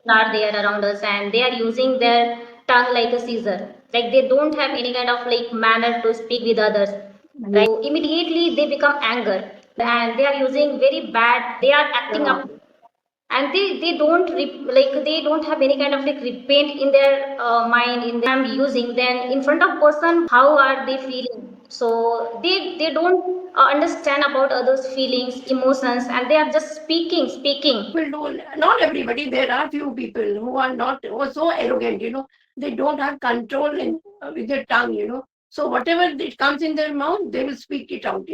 are there around us and they are using their tongue like a scissor. Like they don't have any kind of like manner to speak with others, right? So immediately they become anger and they are using very bad, they are acting Yeah. up and they don't like they don't have any kind of like repent in their mind in them using then in front of person how are they feeling, so they don't understand about others feelings emotions and they are just speaking. People do, not everybody, there are few people who are not, who are so arrogant, they don't have control with their tongue, So whatever it comes in their mouth, they will speak it out.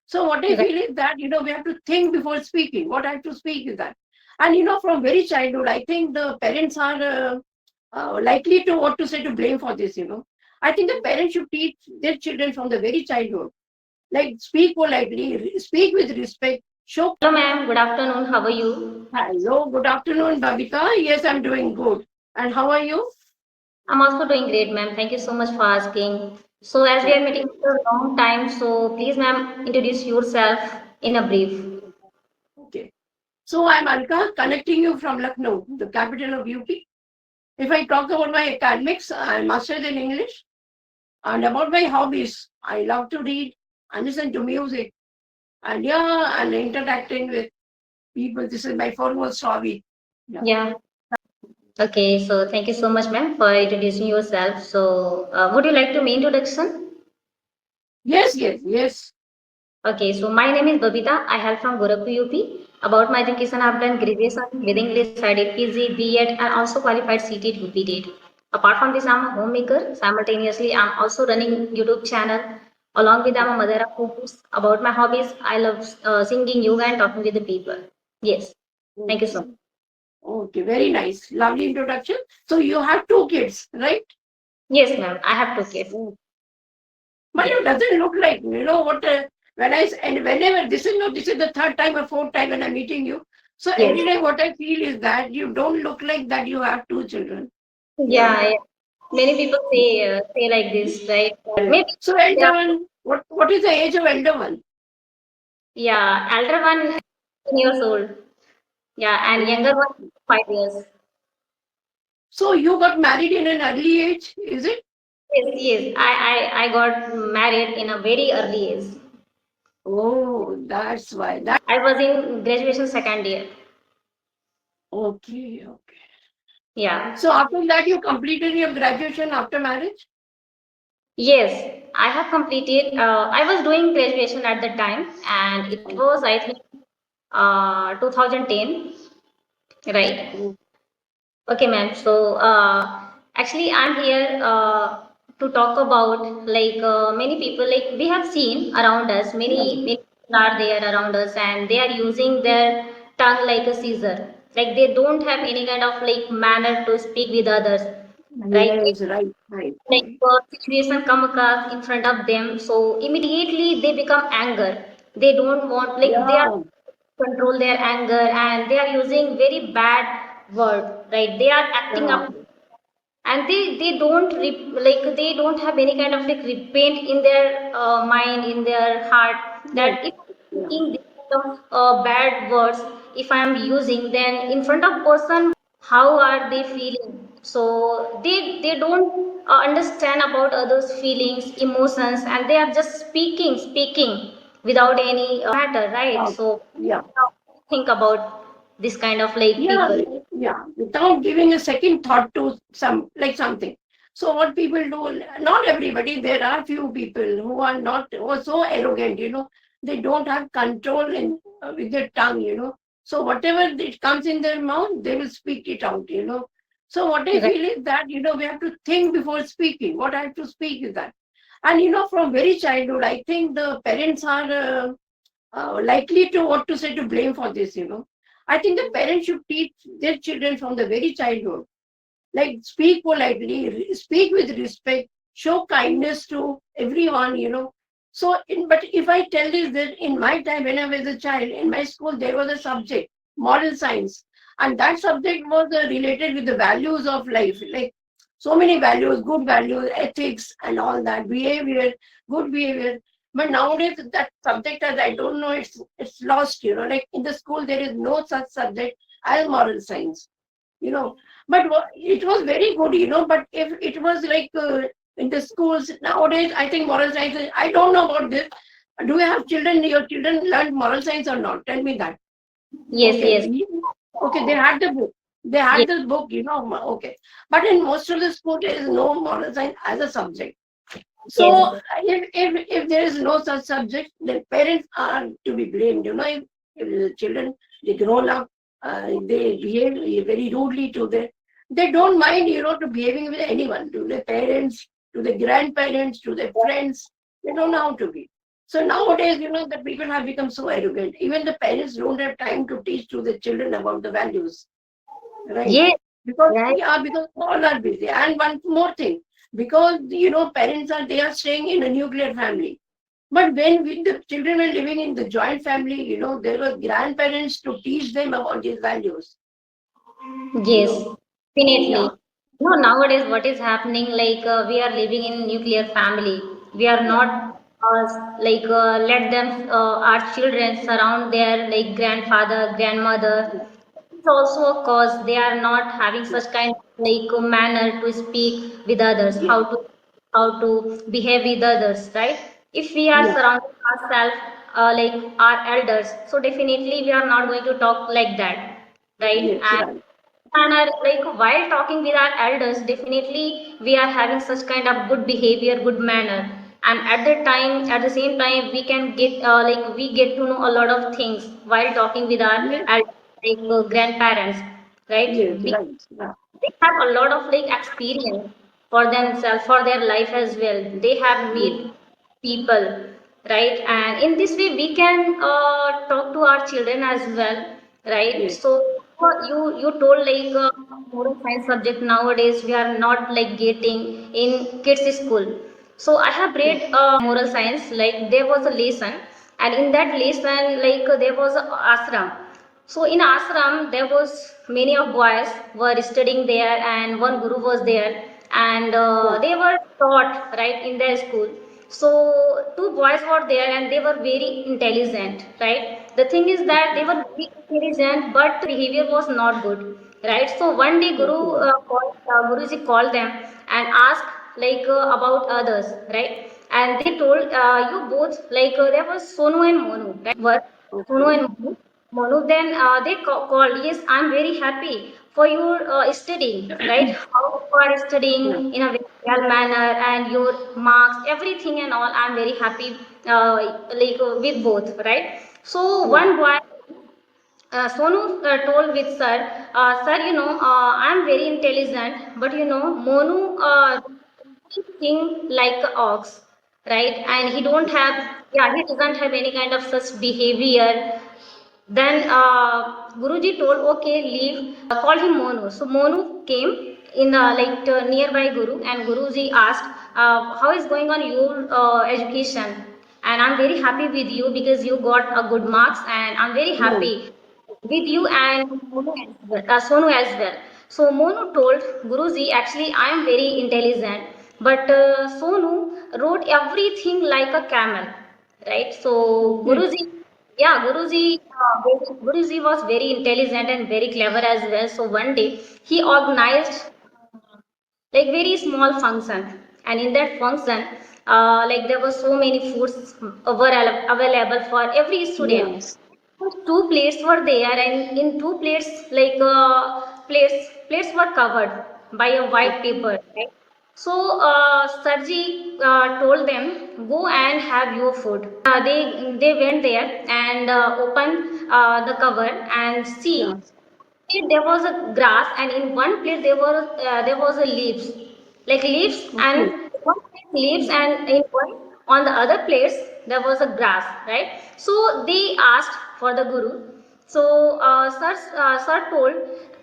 So what I Right. feel is that, we have to think before speaking. What I have to speak is that. And, from very childhood, I think the parents are likely to what to say to blame for this. I think the parents should teach their children from the very childhood, like speak politely, speak with respect, show. Hello ma'am, good afternoon, how are you? Hello, good afternoon, Babita. Yes, I'm doing good. And how are you? I'm also doing great ma'am, thank you so much for asking. So as we are meeting for a long time, so please ma'am introduce yourself in a brief. Okay. So I'm Alka, connecting you from Lucknow, the capital of UP. If I talk about my academics, I'm mastered in English. And about my hobbies, I love to read and listen to music. And yeah, and interacting with people. This is my foremost hobby. Yeah. Yeah. Okay, so thank you so much, ma'am, for introducing yourself. So, would you like to make introduction? Yes, yes, yes. Okay, so my name is Babita. I hail from Gorakhpur, UP. About my education, I've done graduation with English. I did PG, B.Ed, and also qualified CTET, UP did. Apart from this, I'm a homemaker. Simultaneously, I'm also running YouTube channel. Along with, I'm a mother of two kids. About my hobbies, I love singing, yoga, and talking with the people. Yes, thank you so Okay. much. Okay, very nice. Lovely introduction. So you have two kids, right? Yes, ma'am, I have two kids. But Yes. it doesn't look like, what, and whenever, this is the third time or fourth time when I'm meeting you. So Yes. every time what I feel is that you don't look like that you have two children. Yeah. Yeah, yeah. Many people say like this, right? But Yeah. maybe So yeah, elder one, what is the age of elder one? yeah, elder one 10 years old. Yeah, and younger Oh. one 5 years. So you got married in an early age, is it? Yes, yes. I got married in a very early age. Oh, that's why. I was in graduation second year. Okay, okay. Yeah. So after that you completed your graduation after marriage? Yes, I have completed. I was doing graduation at the time, and it was I think 2010, right? Oh, Okay, ma'am. So, actually, I'm here to talk about like many people. Like we have seen around us, yeah. many people are there around us, and they are using their tongue like a scissor. Like they don't have any kind of like manner to speak with others, right? Yes, right, right, Like right. situation come across in front of them, so immediately they become anger. They don't want like they are Yeah, control their anger and they are using very bad word, right? They are acting yeah, up and they don't like they don't have any kind of like repent in their mind in their heart yes, that if yeah. thinking this kind of bad words if I am using then in front of person how are they feeling, so they don't understand about others feelings emotions and they are just speaking without any matter, right? Yeah, So yeah, think about this kind of like yeah, people. yeah. Without giving a second thought to something. So what people do, not everybody, there are few people who are not, who are so arrogant, they don't have control with their tongue. So whatever it comes in their mouth, they will speak it out. So what I Right. feel is that, we have to think before speaking. What I have to speak is that. And, from very childhood, I think the parents are likely to what to say to blame for this. I think the parents should teach their children from the very childhood, like speak politely, speak with respect, show kindness to everyone. So, but if I tell this that in my time when I was a child, in my school there was a subject, moral science, and that subject was related with the values of life, like so many values, good values, ethics, and all that, behavior, good behavior. But nowadays that subject, as I don't know, it's lost. Like in the school there is no such subject as moral science. you know. But it was very good, but if it was like in the schools nowadays, I think moral science I don't know about this. Do you have children? Your children learn moral science or not? Tell me that. Yes, Okay. yes, Okay, they had the book. They yes, had the book, okay. But in most of the school, there is no moral science as a subject. So yes, if there is no such subject, then parents are to be blamed. If the children they grown up, they behave very rudely to their. They don't mind, to behaving with anyone, to their parents, to their grandparents, to their friends. They don't know how to be. So nowadays, the people have become so arrogant. Even the parents don't have time to teach to the children about the values. Right. yes, Because right. yeah, because all are busy. And one more thing, because parents they are staying in a nuclear family. But when the children were living in the joint family, there were grandparents to teach them about these values. You Yes, know, definitely. yeah, No, nowadays what is happening, like we are living in nuclear family. We are yeah, not let them our children surround their like grandfather, grandmother. yeah, It's also a cause they are not having yeah, such kind of like a manner to speak with others, yeah, how to behave with others, right? If we are yeah, surrounding ourselves like our elders, so definitely we are not going to talk like that, right? yes, And right, manner like while talking with our elders definitely we are having such kind of good behavior, good manner, and at the time at the same time we can get we get to know a lot of things while talking with our yes, elders, grandparents, right? yes, right, yeah, They have a lot of like experience for themselves, for their life as well. They have yes, meet people, right? And in this way we can talk to our children as well, right? yes, So you told like moral science subject nowadays we are not like getting in kids school. So I have yeah, read moral science, like there was a lesson, and in that lesson like there was a ashram. So in ashram, there was many of boys were studying there, and one guru was there, and yeah, they were taught right in their school. So two boys were there, and they were very intelligent, right? The thing is that they okay, were very intelligent, but behavior was not good, right? So one day okay, Guruji called them and asked like about others, right? And they told you both like there was Sonu and Monu, right? Were Sonu okay, and Monu, then they called, yes, I'm very happy for your studying, right? How you are yeah, studying in a very well manner and your marks, everything and all, I'm very happy with both, right? So yeah, one boy, Sonu told with sir, sir, I'm very intelligent, but Monu think like a ox, right? And he don't have, yeah, he doesn't have any kind of such behavior. Then Guruji told, okay, leave, call him Monu. So Monu came in nearby Guru, and Guruji asked, how is going on your education? And I'm very happy with you because you got a good marks, and I'm very yeah, happy with you and Sonu as well. So Monu told Guruji, actually I am very intelligent, but Sonu wrote everything like a camel, right? So okay, Guruji was very intelligent and very clever as well. So one day he organized like very small function, and in that function like there were so many foods available for every yeah, student. So two plates were there, and in two plates plates were covered by a white okay, paper, right? So Sarji told them, go and have your food. They went there and opened the cover and see yeah, there was a grass, and in one place there was a leaves, like leaves, okay, and one place leaves, and in one on the other place there was a grass, right? So they asked for the guru. So sir told,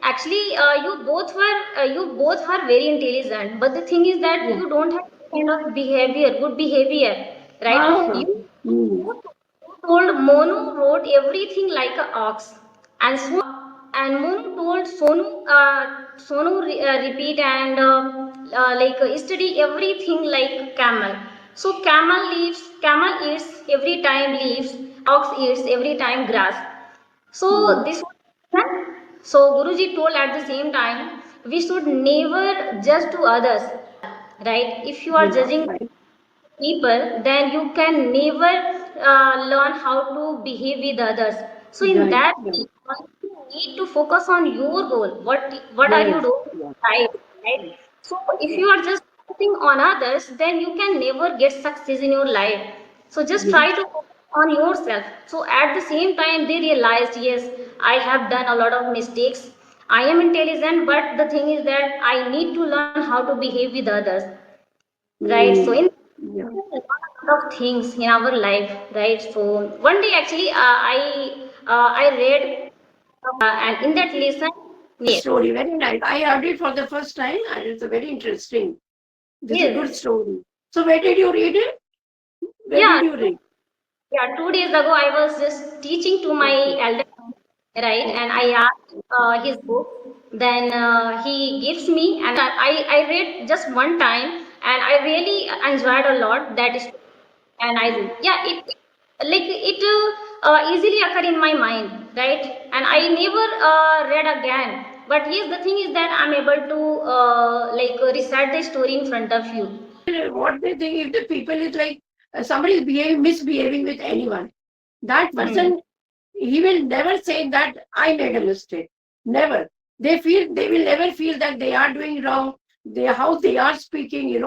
actually you both are very intelligent, but the thing is that yeah, you don't have kind of behavior, good behavior, right? ah, You mm, told Monu wrote everything like a ox, and Monu told Sonu repeat and study everything like camel. So camel eats every time leaves, ox eats every time grass. So mm, this was done. So Guruji told at the same time we should never judge to others, right? If you are Yeah, judging right, people, then you can never learn how to behave with others. So in right, that right. you need to focus on your goal. What are you Yes, doing yeah, right? So if yeah, you are just focusing on others, then you can never get success in your life. So just try yes. to focus on yourself. So at the same time they realized, yes, I have done a lot of mistakes. I am intelligent, but the thing is that I need to learn how to behave with others, right? So in Mm, yeah. a lot of things in our life, right? So one day actually I read and in that lesson, Nice yes, story, very nice. I heard it for the first time and it's a very interesting. This is a good yes, story. So where did you read it? Where did yeah, you read? yeah. 2 days ago, I was just teaching to my Okay, elder, right? And okay, I asked his book. Then he gives me, and I read just one time, and I really enjoyed a lot. That is, and I yes, yeah, it like it easily occur in my mind, right? And I never read again. But yes, the thing is that I'm able to recite the story in front of you. what they think if the people is like somebody is behaving misbehaving with anyone, that Hmm. person he will never say that I made a mistake. Never. They will never feel that they are doing wrong. They how they are speaking,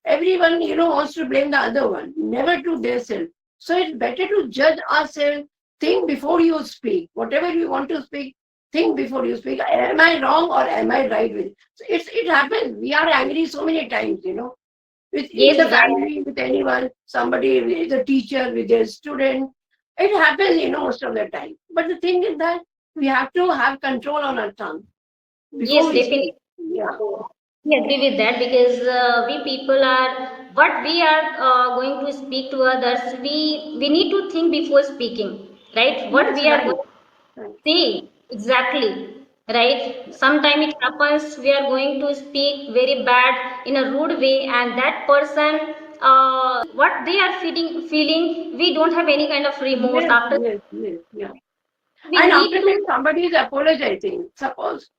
everyone wants to blame the other one, never to themselves. So it's better to judge ourselves. Think before you speak. Whatever you want to speak, think before you speak. Am I wrong or am I right with? So it happens. We are angry so many times, with in Yes, the right. family, with anyone, somebody with a teacher, with a student. It happens, most of the time. But the thing is that we have to have control on our tongue before Yes, we speak. definitely. Yeah. We agree with that because we people are what we are going to speak to others. We need to think before speaking, right? What Yes, we are right. going Right. see exactly, right? Sometime it happens we are going to speak very bad in a rude way, and that person, what they are feeling, we don't have any kind of remorse Yes, after. yes, yes, yeah. We And need after to that, somebody is apologizing. Suppose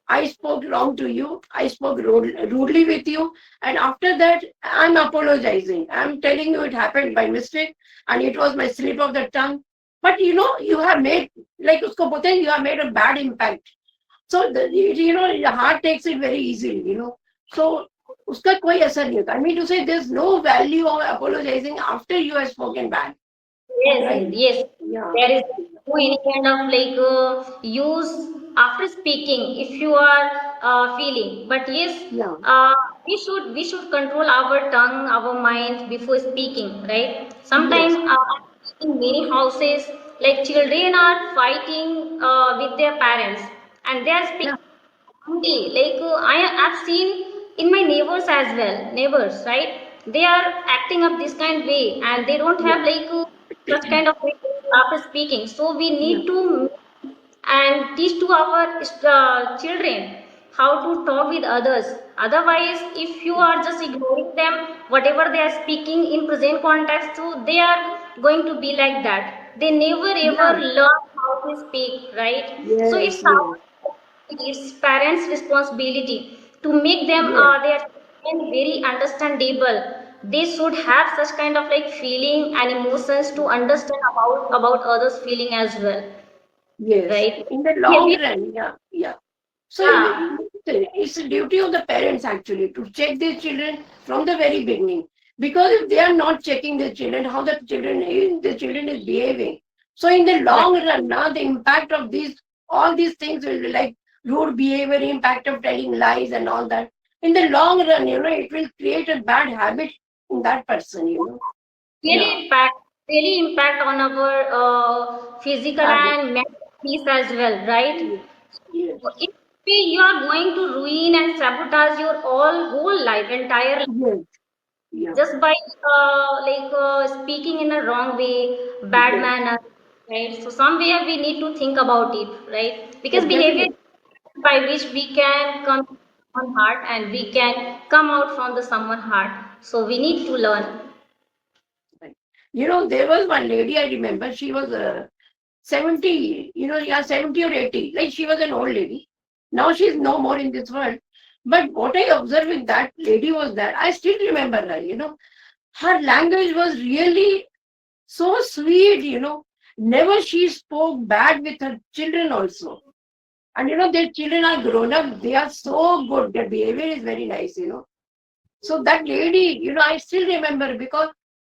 I spoke wrong to you, I spoke rudely with you, and after that, I'm apologizing. I'm telling you it happened by mistake and it was my slip of the tongue. But you have made, like usko bolte hain, you have made a bad impact. So, your heart takes it very easily. So, uska koi asar nahi hota. I mean to say, there's no value of apologizing after you have spoken bad, yes, right? yes. Yeah, There is no any kind of use after speaking if you are feeling. But yes, yeah, uh, we should control our tongue, our mind before speaking, right? yes, Sometimes in many houses, like children are fighting with their parents, and they are speaking yeah, only. I've seen in my neighbors as well, neighbors, right? They are acting up this kind way, and they don't have yeah, such kind of way after speaking. So we yeah, need to and teach to our children how to talk with others. Otherwise, if you are just ignoring them, whatever they are speaking in present context, so they are going to be like that. They never ever yeah, learn how to speak, right? So yes, yes, it's parents' responsibility to make them yes, their children very understandable. They should have such kind of like feeling and emotions to understand about others' feeling as well, yes. right? In the Yeah, long run, yeah, yeah. So yeah. it's a duty of the parents actually to check their children from the very beginning. Because if they are not checking their children, how the children is behaving. So in the Right. long run, now the impact of all these things will be like rude behavior, impact of telling lies and all that. In the long run, it will create a bad habit in that person. Yeah. Really impact on our physical Habit. and mental peace as well, right? Yes. Yes. If you are going to ruin and sabotage your all whole life, entire life, Yes. Yeah. just by speaking in a wrong way, bad Yes. manner, right? So somewhere we need to think about it, right? Because Yes. behavior Definitely. is by which we can come on heart and we can come out from the someone heart. So we need to learn. Right. There was one lady I remember. She was 70, yeah, 70 or 80. Like she was an old lady. Now she's no more in this world. But what I observed with that lady was that I still remember her. Her language was really so sweet. Never she spoke bad with her children also. And their children are grown up, they are so good, their behavior is very nice. So that lady, I still remember because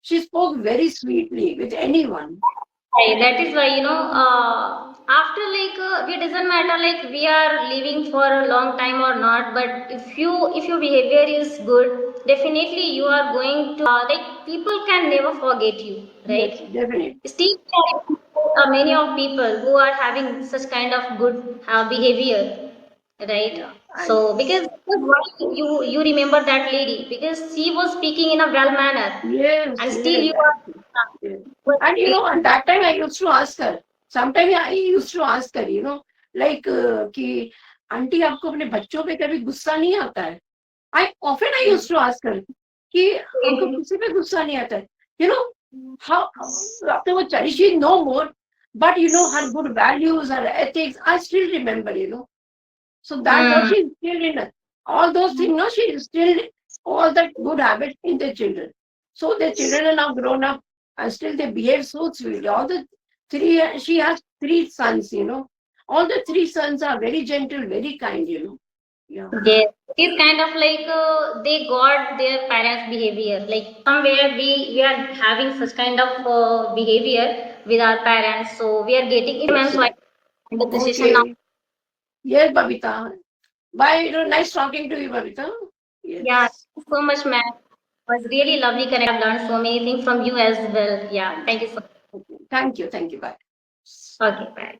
she spoke very sweetly with anyone. Right, that is why, after like it doesn't matter like we are living for a long time or not, but if your behavior is good, definitely you are going to like people can never forget you, Yes, right? definitely. Still, there are many of people who are having such kind of good behavior, right? Yeah. And So because why you remember that lady because she was speaking in a well manner, yes, and still yes, you are. yes. And at that time I used to ask her. Sometimes I used to ask her, like कि aunty आपको अपने बच्चों पे कभी गुस्सा नहीं आता है? I used to ask her कि आपको किसी पे गुस्सा नहीं आता है? You know how after वो चली she is no more, but her good values, her ethics, I still remember. So that what Hmm. she instilled in us. All those things, no, she instilled all that good habits in the children. So the children are now grown up and still they behave so sweetly. All the three, she has three sons. All the three sons are very gentle, very kind. Yeah. Yes, it is kind of like they got their parents' behavior. Like somewhere we are having such kind of behavior with our parents, so we are getting it. Yes. So I end up the session now. Okay. Yes, Babita. Bye. Nice talking to you, Babita. Yeah, Yes. thank you so much, ma'am. It was really lovely connect. I've learned so many things from you as well. Yeah, thank you so much. Okay. Thank you. Thank you. Bye. Okay, bye.